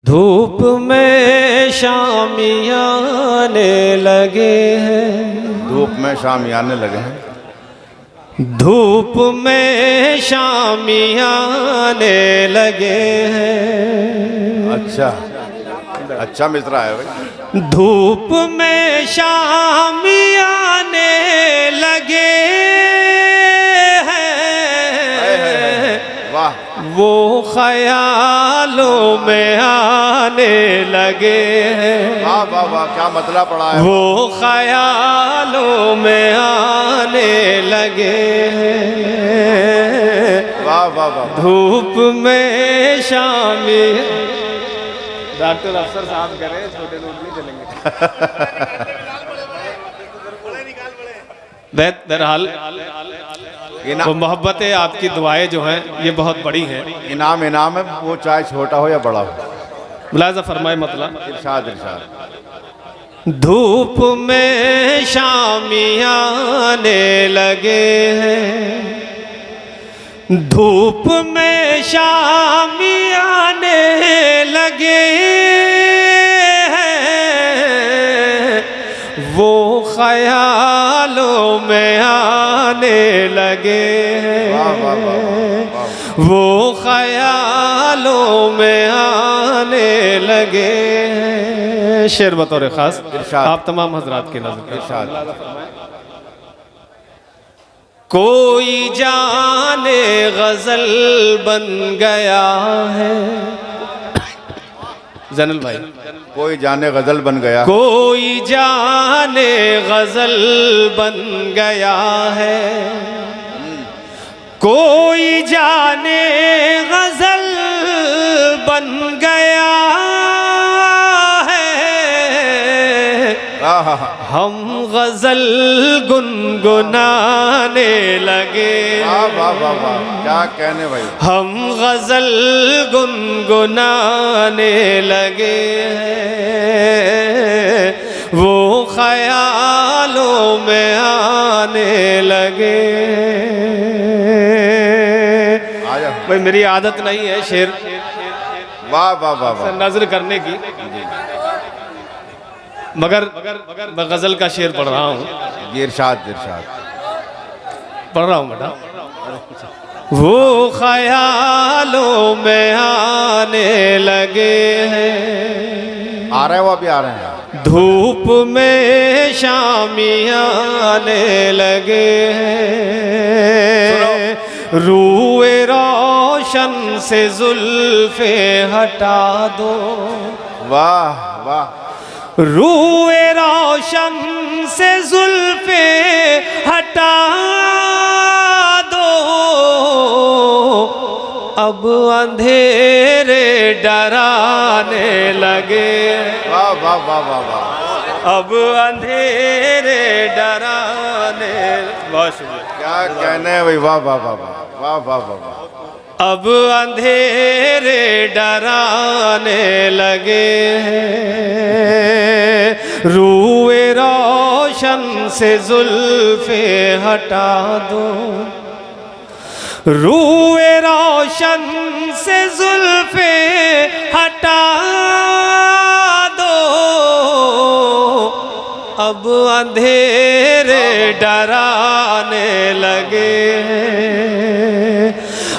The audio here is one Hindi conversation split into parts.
धूप में शामियाने लगे हैं, धूप में शामियाने लगे हैं, धूप में शामियाने लगे हैं। अच्छा अच्छा मित्रा है भाई। धूप में शामियाने लगे हैं, वाह वो ख्यालों में आने लगे हैं। वाह वाह वाह, क्या मतलब पड़ा है। वो ख्यालों में आने लगे हैं। वाह वाह वाह, धूप में शामी। डॉक्टर अफसर साहब कह रहे हैं छोटे लोग नहीं चलेंगे। बहरहाल वो मोहब्बतें आपकी दुआएं जो हैं ये बहुत बड़ी हैं। इनाम इनाम है, वो चाहे छोटा हो या बड़ा हो। मुलाजा फरमाए मतलब इरशाद इरशाद। धूप में शामियाने लगे हैं, धूप में शामियाने लगे हैं, वो ख्यालों में आने लगे वाह वाह वाह हैं, वाह। वो ख्यालों में आने लगे हैं। शेर बतौर खास इरशाद। आप तमाम हजरात की नजर में इरशाद। कोई जाने गजल बन गया है। जैनुल भाई, कोई जाने गजल बन गया, कोई जाने गजल बन गया है, कोई जाने गजल बन गया है। हम गजल गुनगुनाने लगे, वाह वाह वाह वाह, क्या कहने भाई। हम गजल गुनगुनाने लगे हैं, वो ख्यालों में आने लगे। भाई मेरी आदत नहीं है शेर वाह वाह वाह वाह, नजर करने की, मगर मैं गजल का शेर पढ़ रहा हूँ। इरशाद इरशाद। पढ़ रहा हूँ बेटा। वो ख्यालों में आने लगे हैं, आ रहे हैं, वो अभी आ रहे हैं। धूप में शामियाने लगे हैं, रूए रोशन से जुल्फे हटा दो। वाह वाह, रूए रोशन से जुल्फे हटा दो, अब अंधेरे डराने लगे। वाह वाह वाह वाह वाह, अब अंधेरे डराने। बहुत शुक्रिया। क्या कहने हैं भाई। वाह वाह वाह वाह वाह वाह वाह वाह। अब अंधेरे डराने लगे हैं, रूए रोशन से जुल्फे हटा दो, रूए रोशन से जुल्फे हटा दो, अब अंधेरे डराने लगे हैं,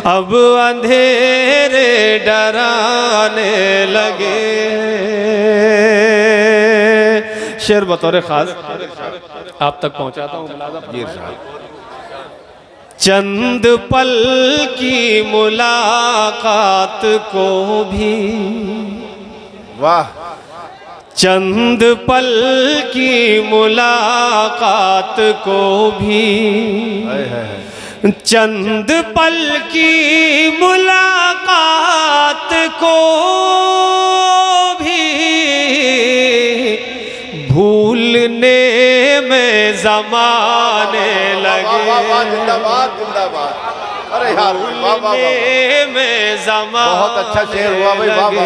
अब अंधेरे डराने लगे। शेर बतौर खास आप तक पहुंचाता हूँ। चंद पल की मुलाकात को भी, वाह, चंद पल की मुलाकात को भी, चंद पल की मुलाकात को भी भूलने में ज़माने लगे। जिंदाबाद जिंदाबाद। अरे यार वाह वाह वाह, में ज़माने बहुत अच्छा शेर हुआ भाई। वाह वाह वाह,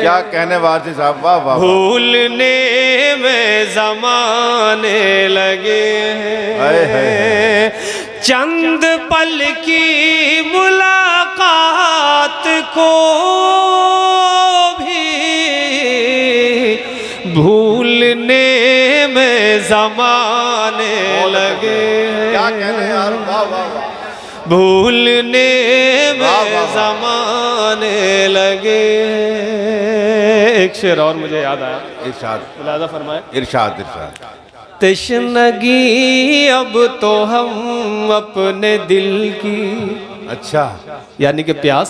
क्या कहने वारसी साहब। वाह वाह, भूलने में ज़माने लगे हैं, चंद पल की मुलाकात को ज़माने लगे क्या कहने यार, वाह वाह वाह। भूलने वाह, में वाह। ज़माने लगे। एक शेर और मुझे याद आया, इरशाद मुलाज़ा फरमाए। इरशाद इरशाद। तशनगी अब तो हम अपने दिल की, अच्छा यानी कि प्यास,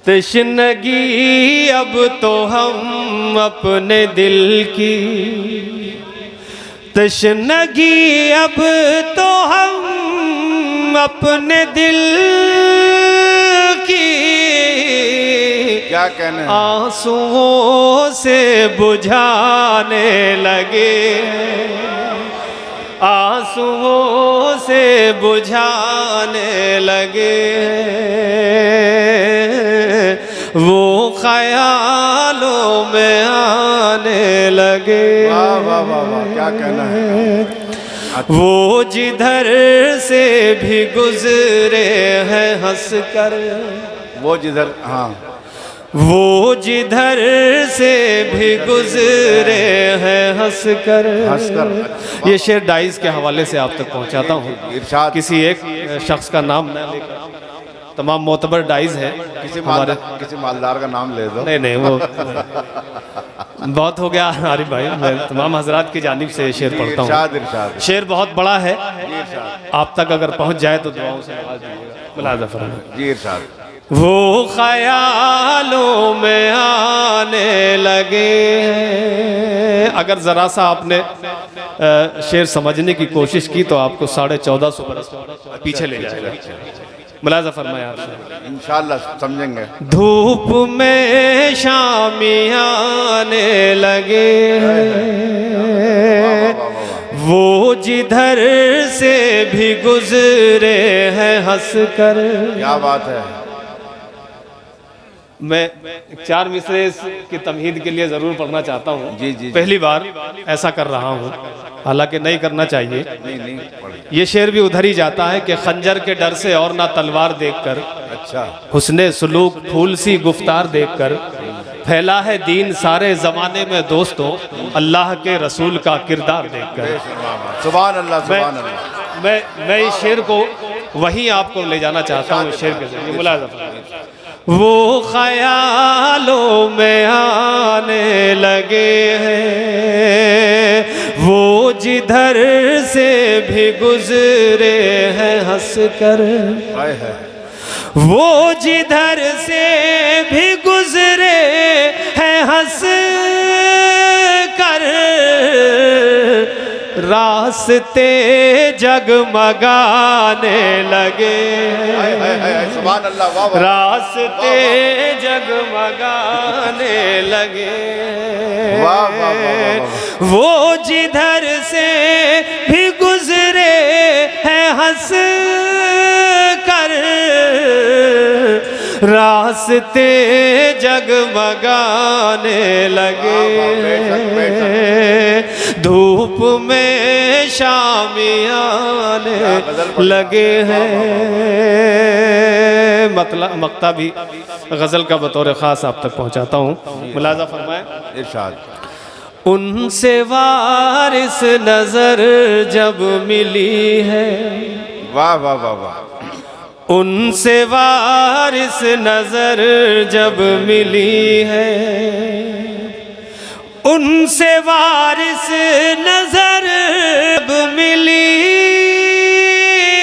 तशनगी अब तो हम अपने दिल की, तशनगी अब तो हम अपने दिल की, क्या कहने हैं? आंसुओं से बुझाने लगे, आंसुओं से बुझाने लगे, वो ख्यालों में आने लगे। वाह वाह वाह वाह, क्या कहना है? वो जिधर से भी गुजरे हैं हंसकर, वो जिधर, हाँ वो जिधर से भी गुजरे हैं हंसकर। हंसकर। ये शेर डाइस के हवाले से आप तक पहुंचाता हूँ। इरशाद। किसी एक शख्स का नाम न लेकर, तमाम मोतबर डाइस हैं हमारे। किसी मालदार का नाम ले दो। नहीं नहीं, वो बहुत हो गया आरिफ भाई, मैं तमाम हजरात की जानिब से ये शेर पढ़ता हूँ। इरशाद इरशाद। शेर बहुत बड़ा है, जी इरशाद। आप तक अगर पहुंच जाए तो दुआओं से नवाज दीजिएगा। मुलाज़ा फरमाएं। जी इरशाद। वो ख्यालों में आने लगे। अगर ज़रा सा आपने शेर समझने की कोशिश की तो आपको 1450 बरस पीछे ले जाएगा। मुलाज़ा फरमाया आपसे। इंशाअल्लाह समझेंगे। धूप में शामी आने लगे, वो जिधर से भी गुजरे हैं हंसकर। क्या बात है। मैं 4 मिसरे की तमहीद के लिए ज़रूर पढ़ना चाहता हूँ। जी, जी। पहली बार ऐसा कर रहा हूँ, हालांकि नहीं करना चाहिए। नहीं पढ़िए। ये शेर भी उधर ही जाता है कि खंजर के डर से और ना तलवार देखकर, अच्छा हुस्ने सुलूक फूल सी गुफ्तार देखकर, फैला है दीन सारे ज़माने में दोस्तों, अल्लाह के रसूल का किरदार देखकर। सुभान अल्लाह सुभान अल्लाह। मैं इस शेर को वहीं आपको ले जाना चाहता हूँ। इस शेर के जरिए मुलाज़ा, वो ख्यालों में आने लगे हैं, वो जिधर से भी गुजरे हैं हंसकर, हाय हाय। वो जिधर से भी गुजरे हैं हंस कर, रास्ते जगमगाने लगे। हाय हाय हाय। सुभान अल्लाह। वाह वाह। रास्ते जगमगाने लगे। वाह वाह वाह वाह। वो जिधर से भी गुजरे हैं हंस कर, रास्ते जगमगाने लगे। धूप में शामियाने लगे हैं। मतलब मक्ता भी गज़ल का बतौर ख़ास आप तक पहुंचाता हूँ। मुलाज़ा फरमाएं। इरशाद। उनसे वारिस नजर जब मिली है, वाह वाह वाह वाह। उनसे वारिस नजर जब मिली है, उनसे वारिस नजर जब मिली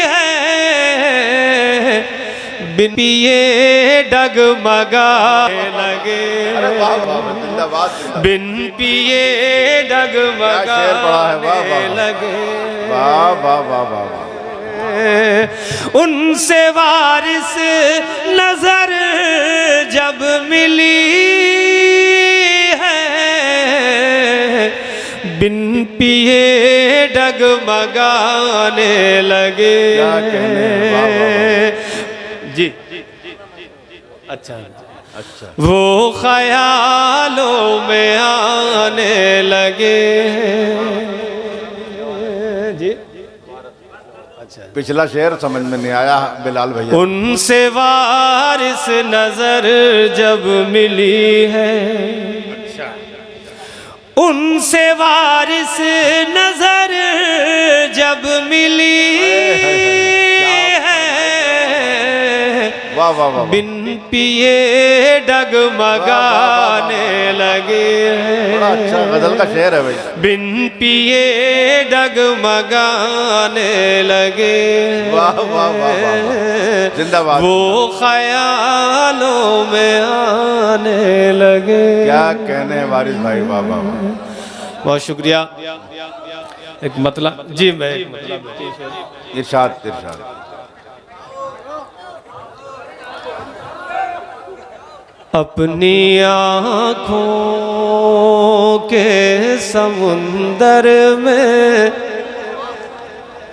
है, बिन पिए डगमगाने लगे। अरे वाह वाह वाह। जिंदाबाद जिंदाबाद। बिन पिए डगमगाने लगे। वाह वाह वाह वाह वाह। उनसे वारिस नजर जब मिली है, बिन पिए डगमगाने लगे। क्या कहने हैं। वाह वाह वाह। जी अच्छा। अच्छा। वो ख्यालों में आने लगे। जी अच्छा। पिछला शेर समझ में नहीं आया बिलाल भैया। उनसे वारिस नजर जब मिली है, उनसे वारिस नजर जब मिली है, वाह वाह वाह, बिन पिए डगमगाने लगे बड़ा अच्छा हैं, गजल का शेर है भाई। बिन पिए डगमगाने लगे हैं। वाह वाह वाह वाह, जिंदाबाद। वो ख्यालों में आने लगे। क्या कहने हैं वारिस भाई, वाह वाह वाह। बहुत शुक्रिया। एक मतलब जी, मैं एक मतलब इरशाद इरशाद। अपनी आँखों के समुंदर में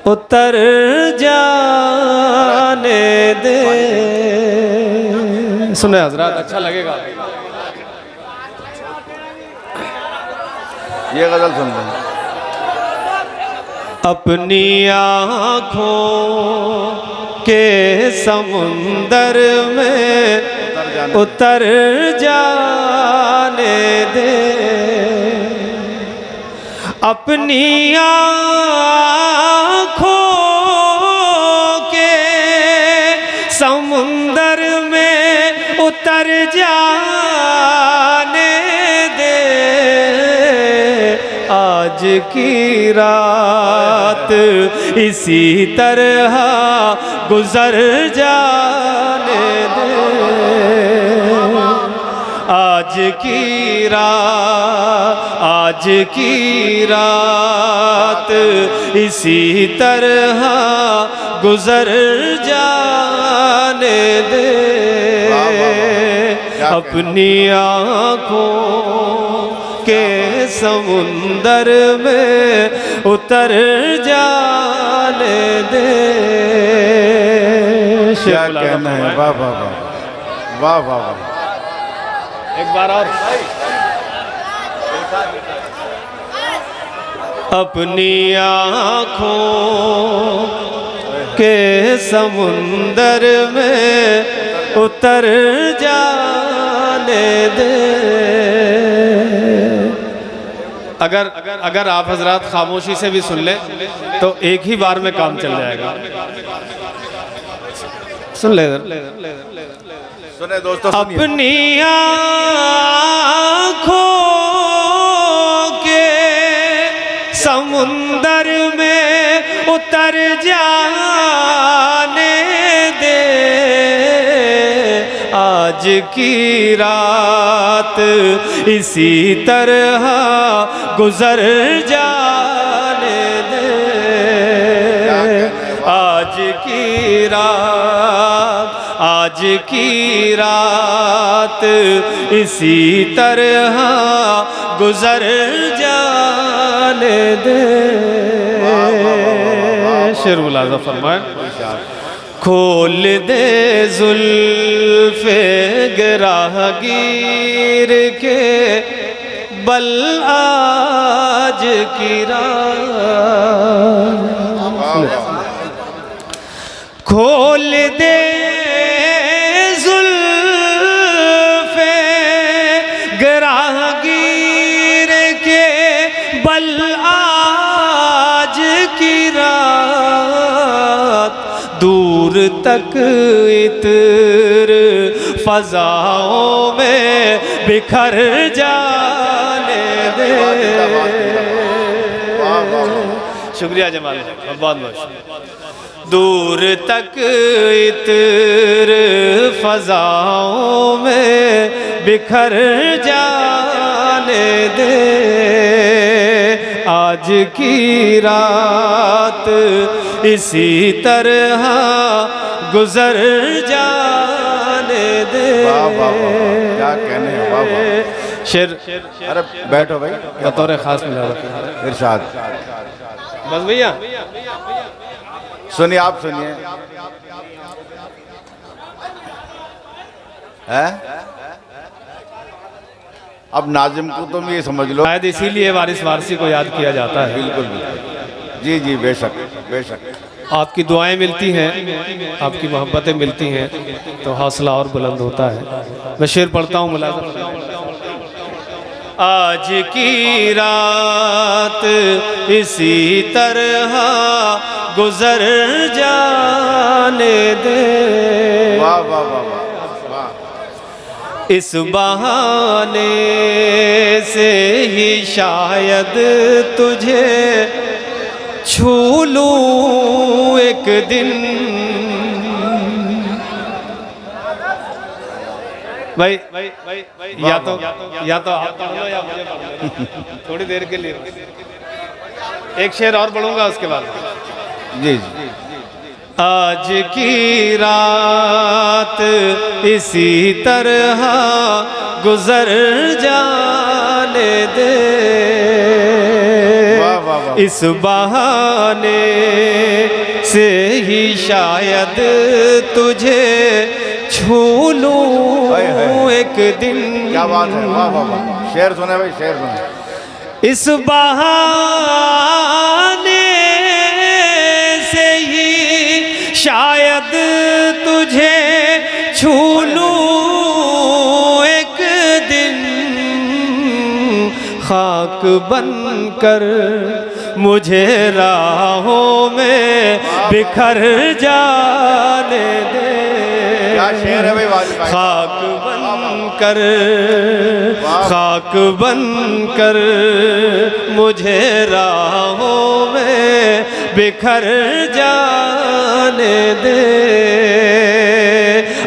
उतर जाने दे। सुने हजरात, अच्छा लगेगा। ये गजल सुन लें। अपनी आँखों के समुंदर में उतर जाने दे, अपनी आँखों के समुंदर में उतर जाने दे। आज की रात इसी तरह गुजर जाने दे, आज की रात इसी तरह गुजर जाने दे। अपनी आँखों के समुंदर में उतर जाने दे। क्या कहना है, वाह वाह वाह, वाह वाह वाह। एक बार और। अपनी आँखों के समुंदर में उतर जाने दे। अगर आप हजरात खामोशी से भी सुन लें तो एक ही बार में काम चल जाएगा। सुन ले सुने दोस्तों, सुनिए। अपनी आँखों के समुंदर में उतर जाने दे। आज की रात इसी तरह गुजर जाने दे। आज की रात इसी तरह गुजर जाने दे। शेर मुलाज़ा फरमाए। खोल दे जुल्फ़े गिराहगीर के बल आज की रात। खोल दे जुल्फ़े गिराहगीर के बल आज की रात। दूर तक इत्र फज़ाओं में बिखर जाने दे। शुक्रिया जमाल, बहुत बहुत। दूर तक इत्र फज़ाओं में बिखर जाने दे। आज की रात इसी तरह गुजर जाने दे। वाह वाह वाह, क्या कहने हैं, वाह वाह। शेर, अरे बैठो भाई, बतौर खास मिला इरशाद। बस भैया सुनिए, आप सुनिए। है अब नाजिम को तुम ये समझ लो, शायद इसीलिए वारिस वारसी को याद किया जाता है। बिल्कुल बिल्कुल, जी जी, बेशक बेशक। आपकी दुआएं मिलती हैं, आपकी मोहब्बतें मिलती हैं तो हौसला और बुलंद होता है। मैं शेर पढ़ता हूँ मुलाज़ा। आज की रात इसी तरह गुजर जाने दे। वाह वाह वाह वाह वाह। इस बहाने से ही शायद तुझे छू लूं एक दिन। भाई या तो आप पढ़ लो या मुझे पढ़ लो थोड़ी देर के लिए। एक शेर और पढ़ूंगा उसके बाद। जी जी। आज की रात इसी तरह गुजर जाने दे। वाह वाह वाह। इस बहाने से ही शायद तुझे छू लूं एक दिन। क्या बात है, वाह वाह वाह। शेर सुने भाई, शेर सुने। इस बहाने से ही शायद तुझे छू लूं एक दिन। खाक बनकर मुझे राहों में बिखर जाने दे। क्या शेर है भाई वाजिद भाई। खाक बनकर मुझे राहों में बिखर जाने दे।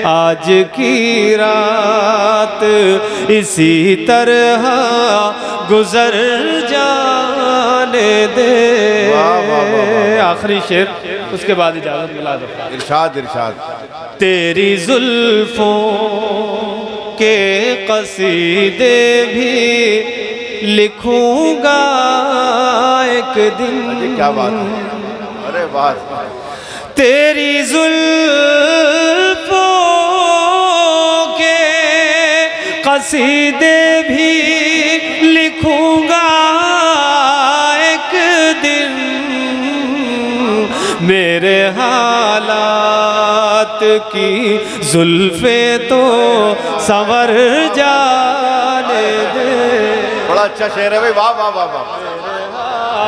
आज की रात इसी तरह गुजर जाने दे। आखिरी शेर, उसके बाद इजाजत मिला दो। इरशाद इरशाद। तेरी जुल्फों के कसीदे भी लिखूंगा एक दिन। क्या बात है, अरे वाह। तेरी जुल्फों के कसीदे भी लिखूंगा एक दिन। मेरे हालात की जुल्फे तो संवर जाने दे। बड़ा अच्छा शेर है भाई, वाह वाह वाह वाह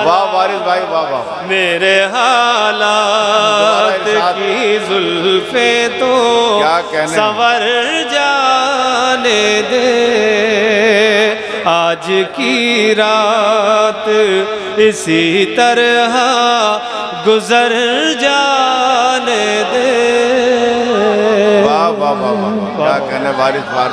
वाह वारिस भाई, वाह वाह। मेरे हालात की जुल्फे तो संवर जाने दे। आज की रात इसी तरह गुजर जाने दे। वाह वाह वाह वाह। क्या कहने वारिस वारिस।